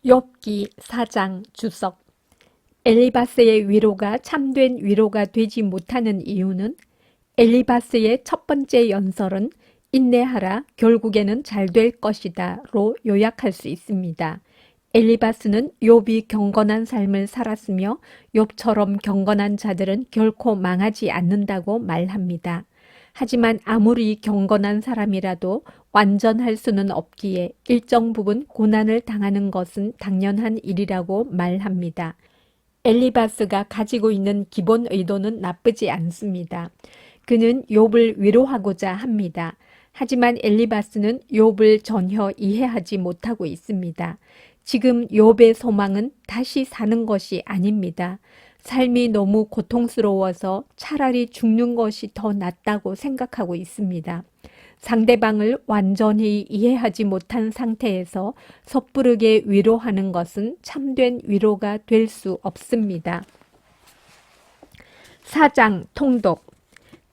욥기 4장 주석. 엘리바스의 위로가 참된 위로가 되지 못하는 이유는 엘리바스의 첫 번째 연설은 인내하라 결국에는 잘 될 것이다로 요약할 수 있습니다. 엘리바스는 욥이 경건한 삶을 살았으며 욥처럼 경건한 자들은 결코 망하지 않는다고 말합니다. 하지만 아무리 경건한 사람이라도 완전할 수는 없기에 일정 부분 고난을 당하는 것은 당연한 일이라고 말합니다. 엘리바스가 가지고 있는 기본 의도는 나쁘지 않습니다. 그는 욥을 위로하고자 합니다. 하지만 엘리바스는 욥을 전혀 이해하지 못하고 있습니다. 지금 욥의 소망은 다시 사는 것이 아닙니다. 삶이 너무 고통스러워서 차라리 죽는 것이 더 낫다고 생각하고 있습니다. 상대방을 완전히 이해하지 못한 상태에서 섣부르게 위로하는 것은 참된 위로가 될 수 없습니다. 4장 통독.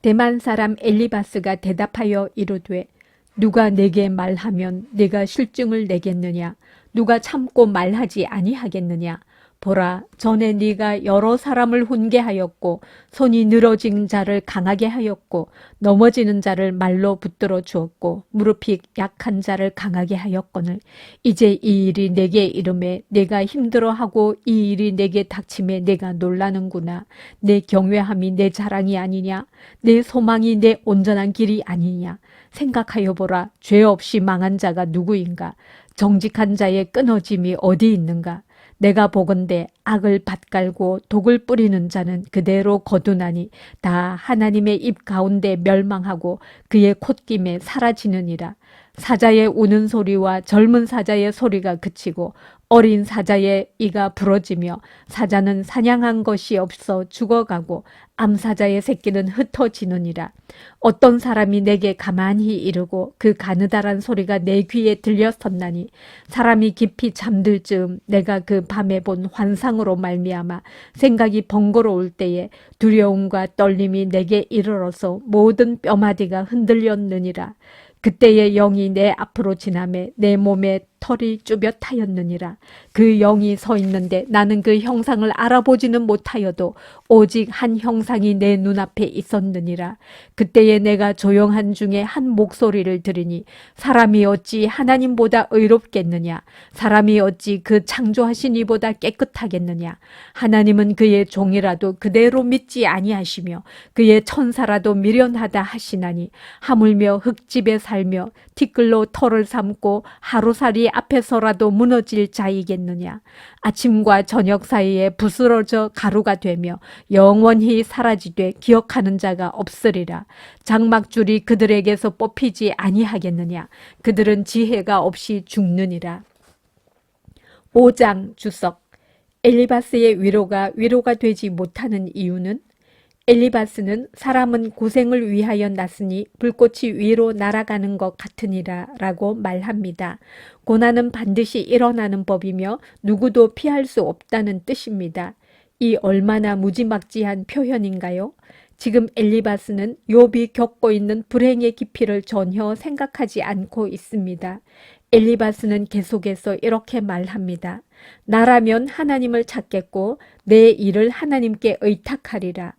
대만 사람 엘리바스가 대답하여 이르되 누가 내게 말하면 내가 실증을 내겠느냐? 누가 참고 말하지 아니하겠느냐? 보라, 전에 네가 여러 사람을 훈계하였고 손이 늘어진 자를 강하게 하였고 넘어지는 자를 말로 붙들어 주었고 무릎이 약한 자를 강하게 하였거늘 이제 이 일이 내게 이름에 내가 힘들어하고 이 일이 내게 닥침에 내가 놀라는구나. 내 경외함이 내 자랑이 아니냐? 내 소망이 내 온전한 길이 아니냐? 생각하여 보라. 죄 없이 망한 자가 누구인가? 정직한 자의 끊어짐이 어디 있는가? 내가 보건대 악을 밭갈고 독을 뿌리는 자는 그대로 거두나니 다 하나님의 입 가운데 멸망하고 그의 콧김에 사라지느니라. 사자의 우는 소리와 젊은 사자의 소리가 그치고 어린 사자의 이가 부러지며 사자는 사냥한 것이 없어 죽어가고 암사자의 새끼는 흩어지느니라. 어떤 사람이 내게 가만히 이르고 그 가느다란 소리가 내 귀에 들렸었나니 사람이 깊이 잠들 즈음 내가 그 밤에 본 환상으로 말미암아 생각이 번거로울 때에 두려움과 떨림이 내게 이르러서 모든 뼈마디가 흔들렸느니라. 그때의 영이 내 앞으로 지나매 내 몸에 털이 쭈뼛하였느니라. 그 영이 서 있는데 나는 그 형상을 알아보지는 못하여도 오직 한 형상이 내 눈앞에 있었느니라. 그때에 내가 조용한 중에 한 목소리를 들으니 사람이 어찌 하나님보다 의롭겠느냐? 사람이 어찌 그 창조하신 이보다 깨끗하겠느냐? 하나님은 그의 종이라도 그대로 믿지 아니하시며 그의 천사라도 미련하다 하시나니 하물며 흙집에 살며 티끌로 털을 삼고 하루살이 앞에서라도 무너질 자이겠느냐. 아침과 저녁 사이에 부스러져 가루가 되며 영원히 사라지되 기억하는 자가 없으리라. 장막줄이 그들에게서 뽑히지 아니하겠느냐. 그들은 지혜가 없이 죽느니라. 5장 주석. 엘리바스의 위로가 되지 못하는 이유는 엘리바스는 사람은 고생을 위하여 났으니 불꽃이 위로 날아가는 것 같으니라 라고 말합니다. 고난은 반드시 일어나는 법이며 누구도 피할 수 없다는 뜻입니다. 이 얼마나 무지막지한 표현인가요? 지금 엘리바스는 욥이 겪고 있는 불행의 깊이를 전혀 생각하지 않고 있습니다. 엘리바스는 계속해서 이렇게 말합니다. 나라면 하나님을 찾겠고 내 일을 하나님께 의탁하리라.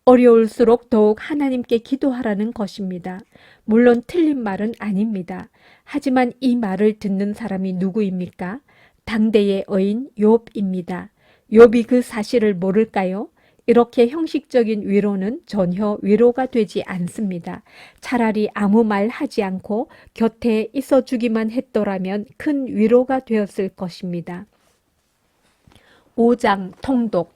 어려울수록 더욱 하나님께 기도하라는 것입니다. 물론 틀린 말은 아닙니다. 하지만 이 말을 듣는 사람이 누구입니까? 당대의 의인 욥입니다. 욥이 그 사실을 모를까요? 이렇게 형식적인 위로는 전혀 위로가 되지 않습니다. 차라리 아무 말 하지 않고 곁에 있어주기만 했더라면 큰 위로가 되었을 것입니다. 5장 통독.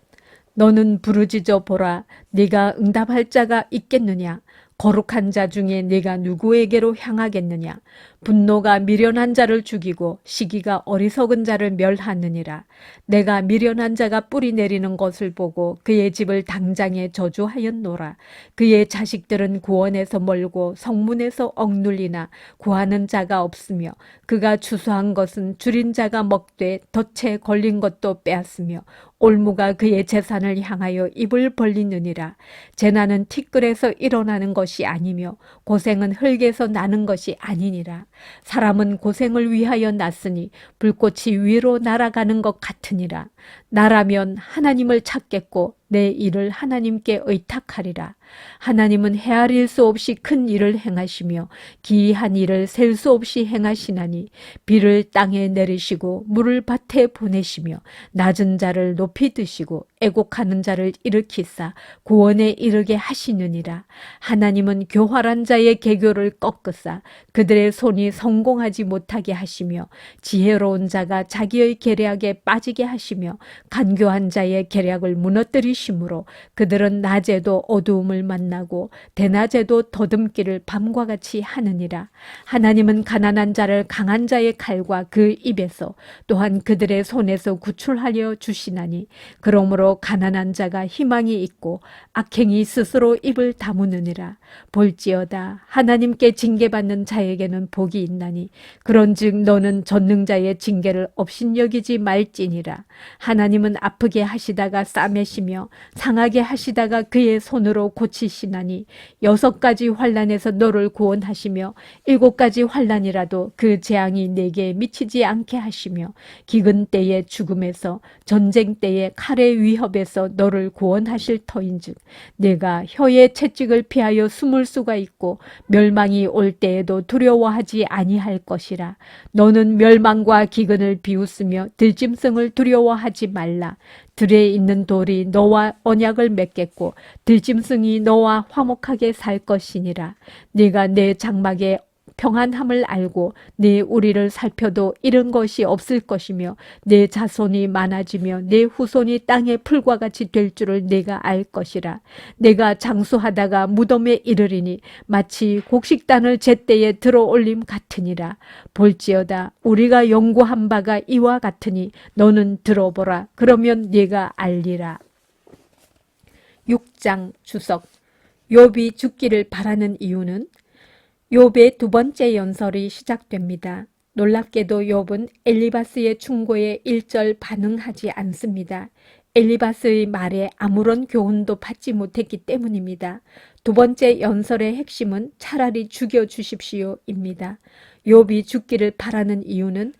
너는 부르짖어 보라. 네가 응답할 자가 있겠느냐? 거룩한 자 중에 네가 누구에게로 향하겠느냐? 분노가 미련한 자를 죽이고 시기가 어리석은 자를 멸하느니라. 내가 미련한 자가 뿌리 내리는 것을 보고 그의 집을 당장에 저주하였노라. 그의 자식들은 구원에서 멀고 성문에서 억눌리나 구하는 자가 없으며 그가 추수한 것은 줄인 자가 먹되 덫에 걸린 것도 빼앗으며 올무가 그의 재산을 향하여 입을 벌리느니라. 재난은 티끌에서 일어나는 것이 아니며 고생은 흙에서 나는 것이 아니니라. 사람은 고생을 위하여 났으니 불꽃이 위로 날아가는 것 같으니라. 나라면 하나님을 찾겠고 내 일을 하나님께 의탁하리라. 하나님은 헤아릴 수 없이 큰 일을 행하시며 기이한 일을 셀 수 없이 행하시나니 비를 땅에 내리시고 물을 밭에 보내시며 낮은 자를 높이 드시고 애곡하는 자를 일으키사 구원에 이르게 하시느니라. 하나님은 교활한 자의 계교를 꺾으사 그들의 손이 성공하지 못하게 하시며 지혜로운 자가 자기의 계략에 빠지게 하시며 간교한 자의 계략을 무너뜨리심으로 그들은 낮에도 어두움을 만나고 대낮에도 더듬기를 밤과 같이 하느니라. 하나님은 가난한 자를 강한 자의 칼과 그 입에서 또한 그들의 손에서 구출하려 주시나니 그러므로 가난한 자가 희망이 있고 악행이 스스로 입을 다무느니라. 볼지어다 하나님께 징계받는 자에게는 복이 있나니 그런즉 너는 전능자의 징계를 업신여기지 말지니라. 하나님은 아프게 하시다가 싸매시며 상하게 하시다가 그의 손으로 고치시나니 6가지 환난에서 너를 구원하시며 7가지 환난이라도 그 재앙이 내게 미치지 않게 하시며 기근 때의 죽음에서 전쟁 때의 칼의 위협에서 너를 구원하실 터인즉 내가 혀의 채찍을 피하여 숨을 수가 있고 멸망이 올 때에도 두려워하지 아니할 것이라. 너는 멸망과 기근을 비웃으며 들짐승을 두려워하지 말라. 들에 있는 돌이 너와 언약을 맺겠고 들짐승이 너와 화목하게 살 것이니라. 네가 내 장막에 평안함을 알고 네 우리를 살펴도 잃은 것이 없을 것이며 내 자손이 많아지며 내 후손이 땅의 풀과 같이 될 줄을 내가 알 것이라. 내가 장수하다가 무덤에 이르리니 마치 곡식단을 제때에 들어올림 같으니라. 볼지어다 우리가 연구한 바가 이와 같으니 너는 들어보라. 그러면 네가 알리라. 6장 주석. 욥이 죽기를 바라는 이유는 욥의 2번째 연설이 시작됩니다. 놀랍게도 욥은 엘리바스의 충고에 일절 반응하지 않습니다. 엘리바스의 말에 아무런 교훈도 받지 못했기 때문입니다. 2번째 연설의 핵심은 차라리 죽여주십시오입니다. 욥이 죽기를 바라는 이유는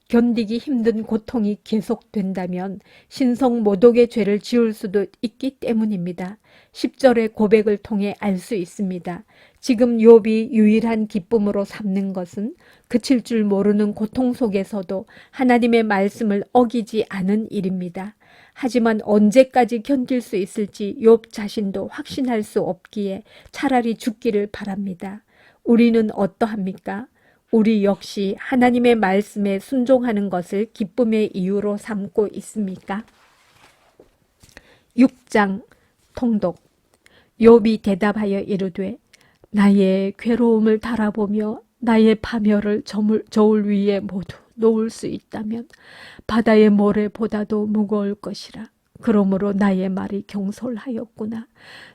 견디기 힘든 고통이 계속된다면 신성모독의 죄를 지을 수도 있기 때문입니다. 10절의 고백을 통해 알 수 있습니다. 지금 욥이 유일한 기쁨으로 삼는 것은 그칠 줄 모르는 고통 속에서도 하나님의 말씀을 어기지 않은 일입니다. 하지만 언제까지 견딜 수 있을지 욥 자신도 확신할 수 없기에 차라리 죽기를 바랍니다. 우리는 어떠합니까? 우리 역시 하나님의 말씀에 순종하는 것을 기쁨의 이유로 삼고 있습니까? 6장 통독. 욥이 대답하여 이르되 나의 괴로움을 달아보며 나의 파멸을 저울 위에 모두 놓을 수 있다면 바다의 모래보다도 무거울 것이라. 그러므로 나의 말이 경솔하였구나.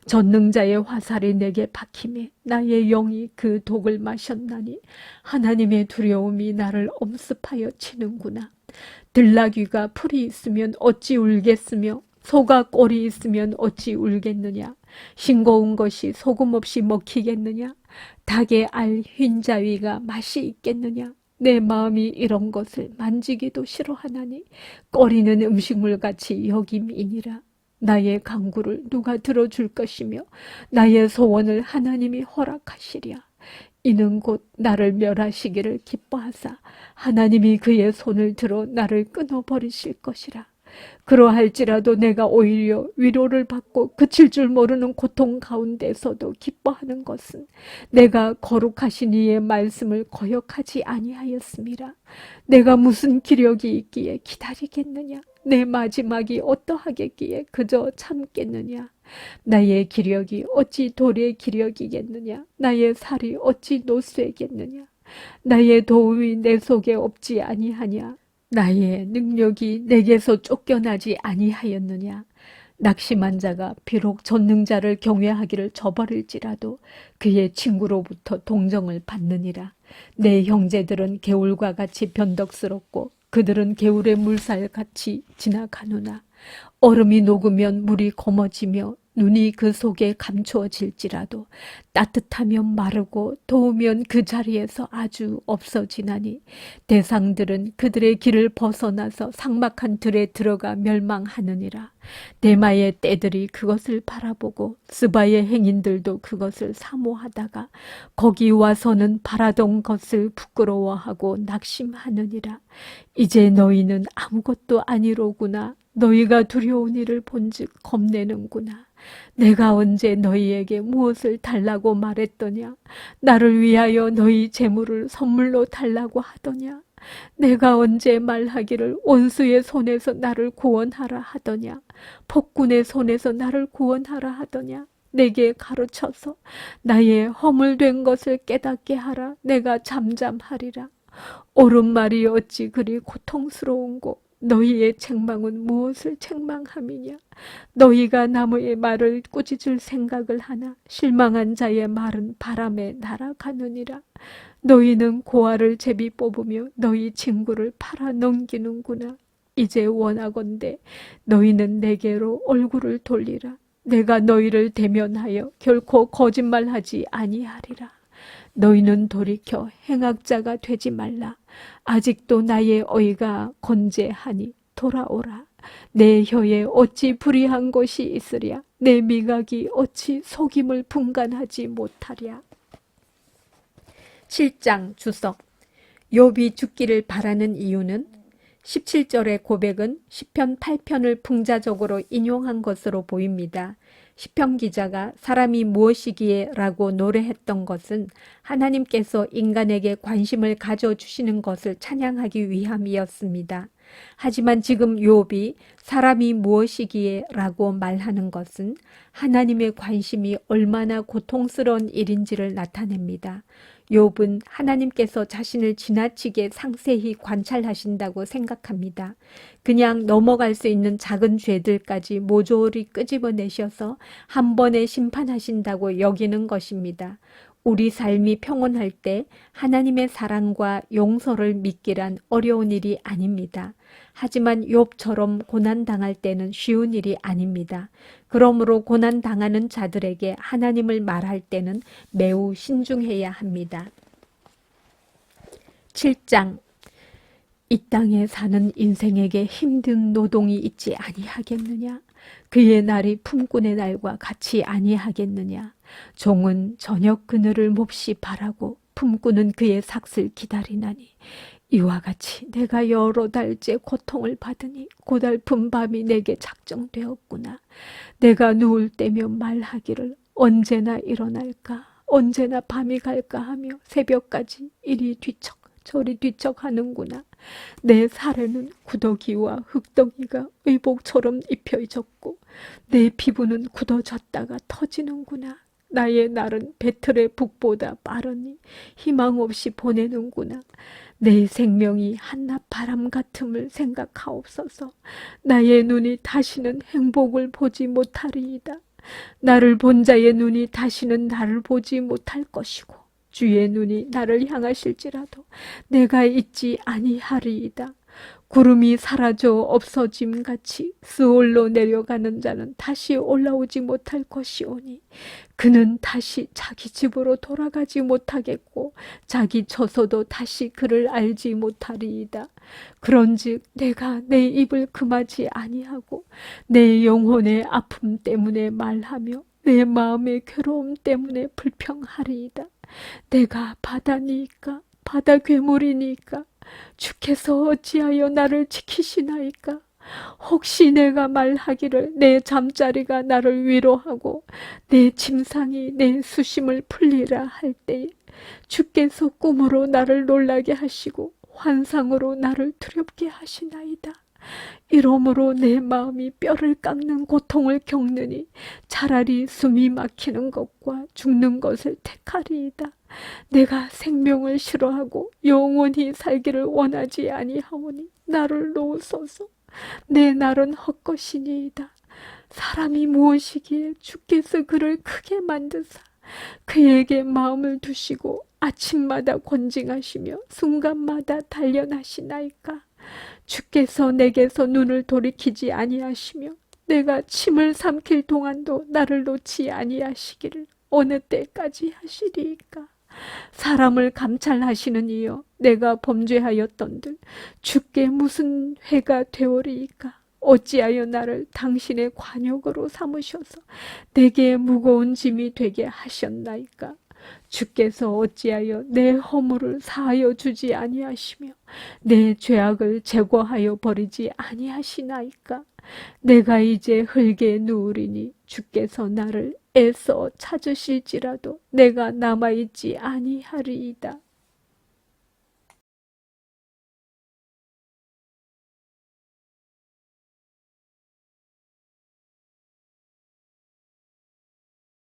전능자의 화살이 내게 박힘에 나의 영이 그 독을 마셨나니 하나님의 두려움이 나를 엄습하여 치는구나. 들나귀가 풀이 있으면 어찌 울겠으며 소가 꼴이 있으면 어찌 울겠느냐. 싱거운 것이 소금 없이 먹히겠느냐. 닭의 알 흰자위가 맛이 있겠느냐. 내 마음이 이런 것을 만지기도 싫어하나니 꺼리는 음식물같이 여김이니라. 나의 간구를 누가 들어줄 것이며 나의 소원을 하나님이 허락하시랴. 이는 곧 나를 멸하시기를 기뻐하사 하나님이 그의 손을 들어 나를 끊어버리실 것이라. 그러할지라도 내가 오히려 위로를 받고 그칠 줄 모르는 고통 가운데서도 기뻐하는 것은 내가 거룩하신 이의 말씀을 거역하지 아니하였음이라. 내가 무슨 기력이 있기에 기다리겠느냐. 내 마지막이 어떠하겠기에 그저 참겠느냐. 나의 기력이 어찌 돌의 기력이겠느냐. 나의 살이 어찌 노쇠겠느냐. 나의 도움이 내 속에 없지 아니하냐. 나의 능력이 내게서 쫓겨나지 아니하였느냐. 낙심한 자가 비록 전능자를 경외하기를 저버릴지라도 그의 친구로부터 동정을 받느니라. 내 형제들은 개울과 같이 변덕스럽고 그들은 개울의 물살같이 지나가노나 얼음이 녹으면 물이 검어지며 눈이 그 속에 감추어질지라도 따뜻하면 마르고 더우면 그 자리에서 아주 없어지나니 대상들은 그들의 길을 벗어나서 삭막한 들에 들어가 멸망하느니라. 대마의 떼들이 그것을 바라보고 스바의 행인들도 그것을 사모하다가 거기 와서는 바라던 것을 부끄러워하고 낙심하느니라. 이제 너희는 아무것도 아니로구나. 너희가 두려운 일을 본즉 겁내는구나. 내가 언제 너희에게 무엇을 달라고 말했더냐? 나를 위하여 너희 재물을 선물로 달라고 하더냐? 내가 언제 말하기를 원수의 손에서 나를 구원하라 하더냐? 폭군의 손에서 나를 구원하라 하더냐? 내게 가르쳐서 나의 허물된 것을 깨닫게 하라. 내가 잠잠하리라. 옳은 말이 어찌 그리 고통스러운고 너희의 책망은 무엇을 책망함이냐? 너희가 나무의 말을 꾸짖을 생각을 하나 실망한 자의 말은 바람에 날아가느니라. 너희는 고아를 제비 뽑으며 너희 친구를 팔아 넘기는구나. 이제 원하건대 너희는 내게로 얼굴을 돌리라. 내가 너희를 대면하여 결코 거짓말하지 아니하리라. 너희는 돌이켜 행악자가 되지 말라. 아직도 나의 어이가 건재하니 돌아오라. 내 혀에 어찌 불의한 것이 있으랴. 내 미각이 어찌 속임을 분간하지 못하랴. 7장 주석. 욥이 죽기를 바라는 이유는 17절의 고백은 시편 8편을 풍자적으로 인용한 것으로 보입니다. 시편 기자가 사람이 무엇이기에 라고 노래했던 것은 하나님께서 인간에게 관심을 가져주시는 것을 찬양하기 위함이었습니다. 하지만 지금 욥이 사람이 무엇이기에 라고 말하는 것은 하나님의 관심이 얼마나 고통스러운 일인지를 나타냅니다. 욥은 하나님께서 자신을 지나치게 상세히 관찰하신다고 생각합니다. 그냥 넘어갈 수 있는 작은 죄들까지 모조리 끄집어내셔서 한 번에 심판하신다고 여기는 것입니다. 우리 삶이 평온할 때 하나님의 사랑과 용서를 믿기란 어려운 일이 아닙니다. 하지만 욥처럼 고난당할 때는 쉬운 일이 아닙니다. 그러므로 고난당하는 자들에게 하나님을 말할 때는 매우 신중해야 합니다. 7장. 이 땅에 사는 인생에게 힘든 노동이 있지 아니하겠느냐? 그의 날이 품꾼의 날과 같이 아니하겠느냐? 종은 저녁 그늘을 몹시 바라고 품꾼은 그의 삭을 기다리나니 이와 같이 내가 여러 달째 고통을 받으니 고달픈 밤이 내게 작정되었구나. 내가 누울 때면 말하기를 언제나 일어날까, 언제나 밤이 갈까 하며 새벽까지 이리 뒤척 저리 뒤척하는구나. 내 살에는 구더기와 흙덩이가 의복처럼 입혀졌고 내 피부는 굳어졌다가 터지는구나. 나의 날은 배틀의 북보다 빠르니 희망 없이 보내는구나. 내 생명이 한낮 바람 같음을 생각하옵소서. 나의 눈이 다시는 행복을 보지 못하리이다. 나를 본 자의 눈이 다시는 나를 보지 못할 것이고 주의 눈이 나를 향하실지라도 내가 잊지 아니하리이다. 구름이 사라져 없어짐같이 스올로 내려가는 자는 다시 올라오지 못할 것이오니 그는 다시 자기 집으로 돌아가지 못하겠고 자기 처소도 다시 그를 알지 못하리이다. 그런즉 내가 내 입을 금하지 아니하고 내 영혼의 아픔 때문에 말하며 내 마음의 괴로움 때문에 불평하리이다. 내가 바다니까 바다 괴물이니까 주께서 어찌하여 나를 지키시나이까? 혹시 내가 말하기를 내 잠자리가 나를 위로하고 내 침상이 내 수심을 풀리라 할 때에 주께서 꿈으로 나를 놀라게 하시고 환상으로 나를 두렵게 하시나이다. 이러므로 내 마음이 뼈를 깎는 고통을 겪느니 차라리 숨이 막히는 것과 죽는 것을 택하리이다. 내가 생명을 싫어하고 영원히 살기를 원하지 아니하오니 나를 놓으소서. 내 날은 헛것이니이다. 사람이 무엇이기에 주께서 그를 크게 만드사 그에게 마음을 두시고 아침마다 권징하시며 순간마다 단련하시나이까? 주께서 내게서 눈을 돌이키지 아니하시며 내가 침을 삼킬 동안도 나를 놓지 아니하시기를 어느 때까지 하시리이까. 사람을 감찰하시는 이여, 내가 범죄하였던들 주께 무슨 회가 되오리이까. 어찌하여 나를 당신의 관역으로 삼으셔서 내게 무거운 짐이 되게 하셨나이까. 주께서 어찌하여 내 허물을 사하여 주지 아니하시며 내 죄악을 제거하여 버리지 아니하시나이까. 내가 이제 흙에 누우리니 주께서 나를 애써 찾으실지라도 내가 남아있지 아니하리이다.